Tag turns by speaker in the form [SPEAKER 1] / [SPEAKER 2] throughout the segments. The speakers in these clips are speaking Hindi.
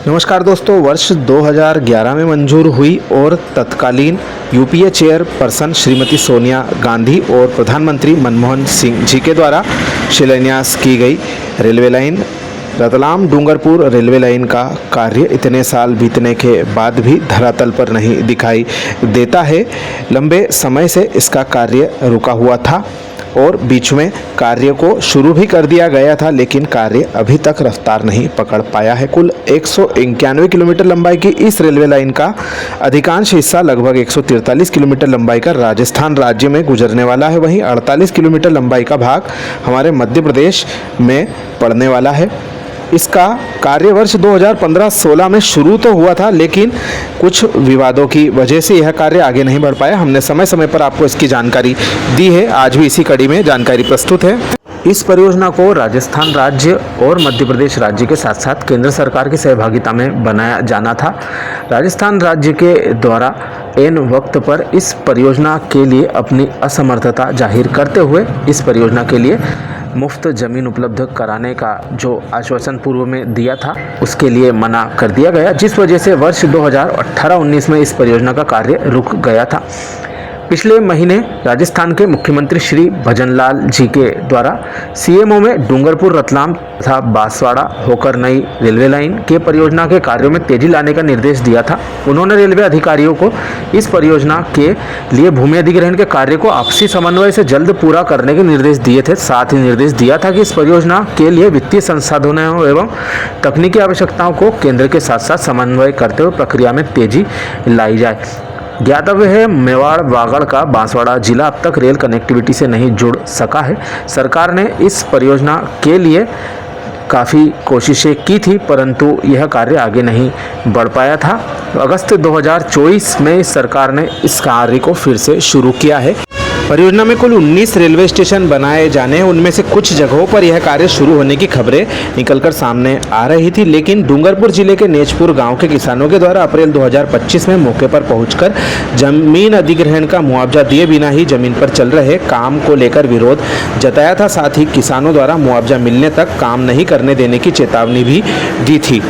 [SPEAKER 1] नमस्कार दोस्तों, वर्ष 2011 में मंजूर हुई और तत्कालीन यूपीए चेयरपर्सन श्रीमती सोनिया गांधी और प्रधानमंत्री मनमोहन सिंह जी के द्वारा शिलान्यास की गई railway line Ratlam Dungarpur railway line का कार्य इतने साल बीतने के बाद भी धरातल पर नहीं दिखाई देता है। लंबे समय से इसका कार्य रुका हुआ था और बीच में कार्य को शुरू भी कर दिया गया था, लेकिन कार्य अभी तक रफ्तार नहीं पकड़ पाया है। कुल 191 किलोमीटर लंबाई की इस रेलवे लाइन का अधिकांश हिस्सा लगभग 143 किलोमीटर लंबाई का राजस्थान राज्य में गुजरने वाला है। वहीं 48 किलोमीटर लंबाई का भाग हमारे मध्य प्रदेश में पड़ने वाला है। इसका कार्य वर्ष 2015-16 में शुरू तो हुआ था, लेकिन कुछ विवादों की वजह से यह कार्य आगे नहीं बढ़ पाया। हमने समय समय पर आपको इसकी जानकारी दी है, आज भी इसी कड़ी में जानकारी प्रस्तुत है। इस परियोजना को राजस्थान राज्य और मध्य प्रदेश राज्य के साथ साथ केंद्र सरकार की सहभागिता में बनाया जाना था। राजस्थान राज्य के द्वारा ऐन वक्त पर इस परियोजना के लिए अपनी असमर्थता जाहिर करते हुए इस परियोजना के लिए मुफ्त ज़मीन उपलब्ध कराने का जो आश्वासन पूर्व में दिया था, उसके लिए मना कर दिया गया, जिस वजह से वर्ष 2018-19 में इस परियोजना का कार्य रुक गया था। पिछले महीने राजस्थान के मुख्यमंत्री श्री भजनलाल जी के द्वारा सीएमओ में डूंगरपुर रतलाम तथा बांसवाड़ा होकर नई रेलवे लाइन के परियोजना के कार्यों में तेजी लाने का निर्देश दिया था। उन्होंने रेलवे अधिकारियों को इस परियोजना के लिए भूमि अधिग्रहण के कार्य को आपसी समन्वय से जल्द पूरा करने के निर्देश दिए थे। साथ ही निर्देश दिया था कि इस परियोजना के लिए वित्तीय संसाधनों एवं तकनीकी आवश्यकताओं को केंद्र के साथ साथ समन्वय करते हुए प्रक्रिया में तेजी लाई जाए। ज्ञातव्य है, मेवाड़ वागड़ का बांसवाड़ा जिला अब तक रेल कनेक्टिविटी से नहीं जुड़ सका है। सरकार ने इस परियोजना के लिए काफ़ी कोशिशें की थी, परंतु यह कार्य आगे नहीं बढ़ पाया था। अगस्त 2024 में सरकार ने इस कार्य को फिर से शुरू किया है। परियोजना में कुल 19 रेलवे स्टेशन बनाए जाने हैं। उनमें से कुछ जगहों पर यह कार्य शुरू होने की खबरें निकलकर सामने आ रही थी, लेकिन डूंगरपुर जिले के नेचपुर गांव के किसानों के द्वारा अप्रैल 2025 में मौके पर पहुंचकर जमीन अधिग्रहण का मुआवजा दिए बिना ही जमीन पर चल रहे काम को लेकर विरोध जताया था। साथ ही किसानों द्वारा मुआवजा मिलने तक काम नहीं करने देने की चेतावनी भी दी थी।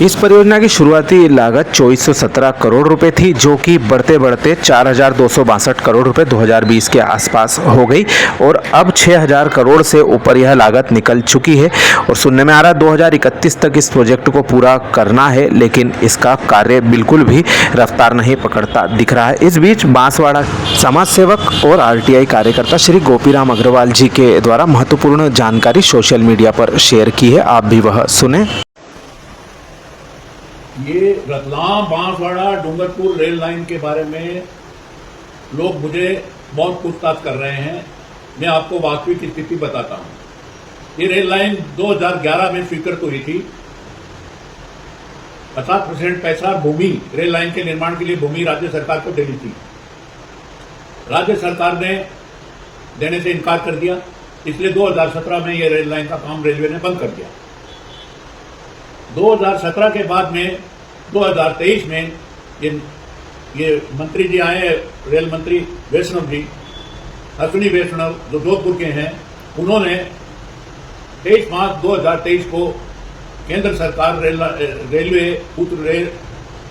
[SPEAKER 1] इस परियोजना की शुरुआती लागत 2417 करोड़ रुपए थी, जो कि बढ़ते बढ़ते 4262 करोड़ रुपए 2020 के आसपास हो गई और अब 6000 करोड़ से ऊपर यह लागत निकल चुकी है और सुनने में आ रहा है 2031 तक इस प्रोजेक्ट को पूरा करना है, लेकिन इसका कार्य बिल्कुल भी रफ्तार नहीं पकड़ता दिख रहा है। इस बीच बांसवाड़ा समाज सेवक और आरटीआई कार्यकर्ता श्री गोपीराम अग्रवाल जी के द्वारा महत्वपूर्ण जानकारी सोशल मीडिया पर शेयर की है, आप भी वह सुने।
[SPEAKER 2] ये रतलाम बांसवाड़ा डूंगरपुर रेल लाइन के बारे में लोग मुझे बहुत पूछताछ कर रहे हैं। मैं आपको वास्तविक स्थिति बताता हूं। ये रेल लाइन 2011 में स्वीकृत हुई थी। 50% पैसा भूमि रेल लाइन के निर्माण के लिए भूमि राज्य सरकार को देनी थी। राज्य सरकार ने देने से इनकार कर दिया, इसलिए 2017 में ये रेल लाइन का काम रेलवे ने बंद कर दिया। 2017 के बाद में 2023 में ये मंत्री जी आए, रेल मंत्री वैष्णव जी, अश्विनी वैष्णव, जो जोधपुर के हैं, उन्होंने 23 मार्च 2023 को केंद्र सरकार रेलवे उत्तर रेल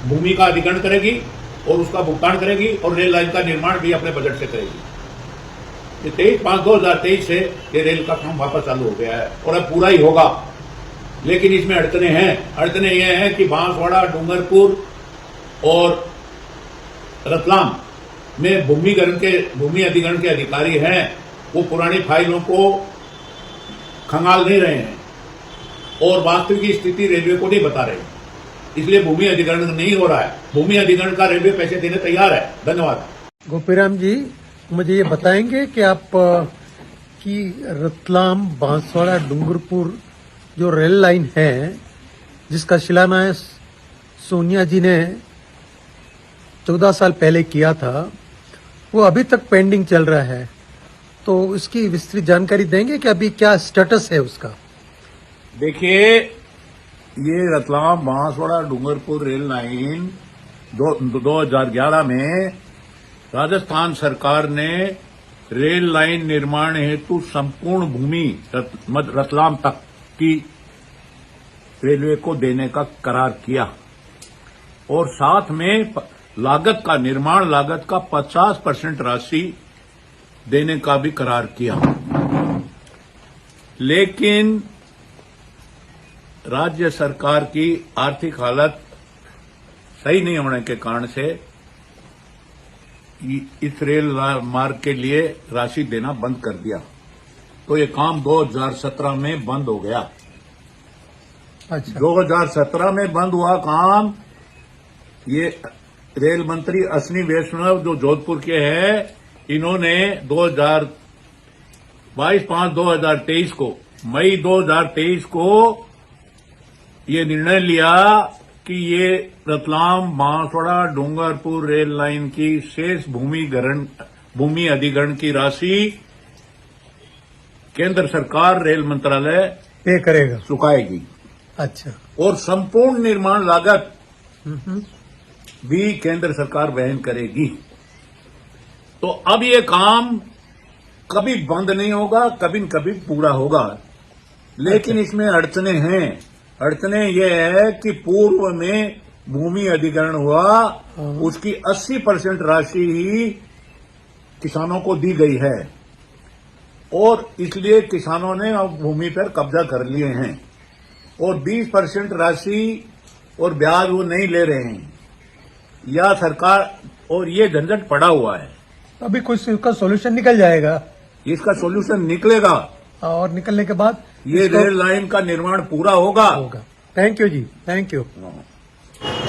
[SPEAKER 2] भूमि का अधिग्रहण करेगी और उसका भुगतान करेगी और रेल लाइन का निर्माण भी अपने बजट से करेगी। ये 23 मार्च 2023 से ये रेल का काम वापस चालू हो गया है और अब पूरा ही होगा, लेकिन इसमें अड़चने हैं। अड़चने ये हैं कि बांसवाड़ा, डूंगरपुर और रतलाम में भूमि अधिग्रहण के अधिकारी हैं, वो पुरानी फाइलों को खंगाल नहीं रहे हैं और वास्तविक स्थिति रेलवे को नहीं बता रहे, इसलिए भूमि अधिग्रहण नहीं हो रहा है। भूमि अधिग्रहण का रेलवे पैसे देने तैयार है। धन्यवाद।
[SPEAKER 3] गोपीराम जी, मुझे ये बताएंगे कि आप की रतलाम बांसवाड़ा डूंगरपुर जो रेल लाइन है, जिसका शिलान्यास सोनिया जी ने 14 साल पहले किया था, वो अभी तक पेंडिंग चल रहा है, तो इसकी विस्तृत जानकारी देंगे कि अभी क्या स्टेटस है उसका?
[SPEAKER 2] देखिए, ये रतलाम बांसवाड़ा डूंगरपुर रेल लाइन 2011 में राजस्थान सरकार ने रेल लाइन निर्माण हेतु संपूर्ण भूमि रतलाम तक की रेलवे को देने का करार किया और साथ में लागत का निर्माण लागत का 50% राशि देने का भी करार किया। लेकिन राज्य सरकार की आर्थिक हालत सही नहीं होने के कारण से इस रेल मार्ग के लिए राशि देना बंद कर दिया, तो ये काम 2017 में बंद हो गया।
[SPEAKER 3] अच्छा,
[SPEAKER 2] 2017 में बंद हुआ काम। ये रेल मंत्री अश्विनी वैष्णव जो जोधपुर के हैं, इन्होंने 22/5/2023 को, मई 2023 को ये निर्णय लिया कि ये रतलाम बांसवाड़ा डूंगरपुर रेल लाइन की शेष भूमि अधिग्रहण की राशि केंद्र सरकार रेल मंत्रालय
[SPEAKER 3] पे करेगा,
[SPEAKER 2] चुकाएगी।
[SPEAKER 3] अच्छा,
[SPEAKER 2] और संपूर्ण निर्माण लागत भी केंद्र सरकार वहन करेगी। तो अब ये काम कभी बंद नहीं होगा, कभी न कभी पूरा होगा। लेकिन इसमें अड़चने हैं। अड़चने ये है कि पूर्व में भूमि अधिग्रहण हुआ, उसकी 80% राशि ही किसानों को दी गई है और इसलिए किसानों ने अब भूमि पर कब्जा कर लिए हैं और 20% राशि और ब्याज वो नहीं ले रहे हैं या सरकार, और ये झंझट पड़ा हुआ है।
[SPEAKER 3] अभी कुछ इसका सॉल्यूशन निकल जाएगा,
[SPEAKER 2] इसका सॉल्यूशन निकलेगा
[SPEAKER 3] और निकलने के बाद
[SPEAKER 2] ये रेल लाइन का निर्माण पूरा होगा।
[SPEAKER 3] थैंक यू जी, थैंक यू।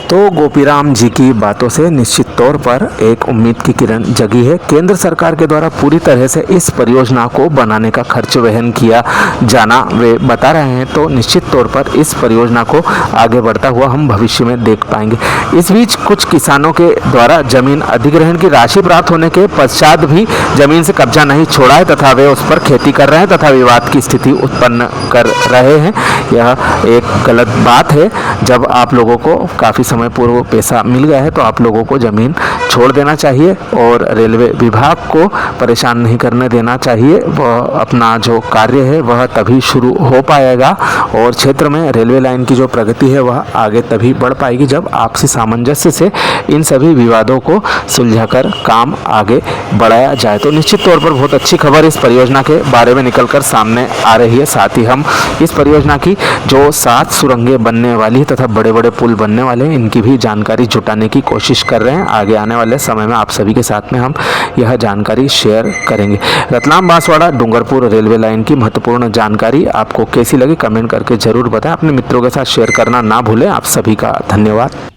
[SPEAKER 1] तो गोपीराम जी की बातों से निश्चित तौर पर एक उम्मीद की किरण जगी है। केंद्र सरकार के द्वारा पूरी तरह से इस परियोजना को बनाने का खर्च वहन किया जाना वे बता रहे हैं, तो निश्चित तौर पर इस परियोजना को आगे बढ़ता हुआ हम भविष्य में देख पाएंगे। इस बीच कुछ किसानों के द्वारा जमीन अधिग्रहण की राशि प्राप्त होने के पश्चात भी जमीन से कब्जा नहीं छोड़ा है तथा वे उस पर खेती कर रहे हैं तथा विवाद की स्थिति उत्पन्न कर रहे हैं। यह एक गलत बात है। जब आप लोगों को काफ़ी समय पूर्व पैसा मिल गया है तो आप लोगों को ज़मीन छोड़ देना चाहिए और रेलवे विभाग को परेशान नहीं करने देना चाहिए। वह अपना जो कार्य है वह तभी शुरू हो पाएगा और क्षेत्र में रेलवे लाइन की जो प्रगति है वह आगे तभी बढ़ पाएगी जब आपसी सामंजस्य से इन सभी विवादों को सुलझाकर काम आगे बढ़ाया जाए। तो निश्चित तौर पर बहुत अच्छी खबर इस परियोजना के बारे में निकलकर सामने आ रही है। साथ ही हम इस परियोजना की जो 7 सुरंगें बनने वाली है तथा बड़े बड़े पुल बनने वाले हैं, इनकी भी जानकारी जुटाने की कोशिश कर रहे हैं। आगे आने वाले समय में आप सभी के साथ में हम यह जानकारी शेयर करेंगे। रतलाम बांसवाड़ा डूंगरपुर रेलवे लाइन की महत्वपूर्ण जानकारी आपको कैसी लगी कमेंट करके जरूर बताएं। अपने मित्रों के साथ शेयर करना ना भूलें। आप सभी का धन्यवाद।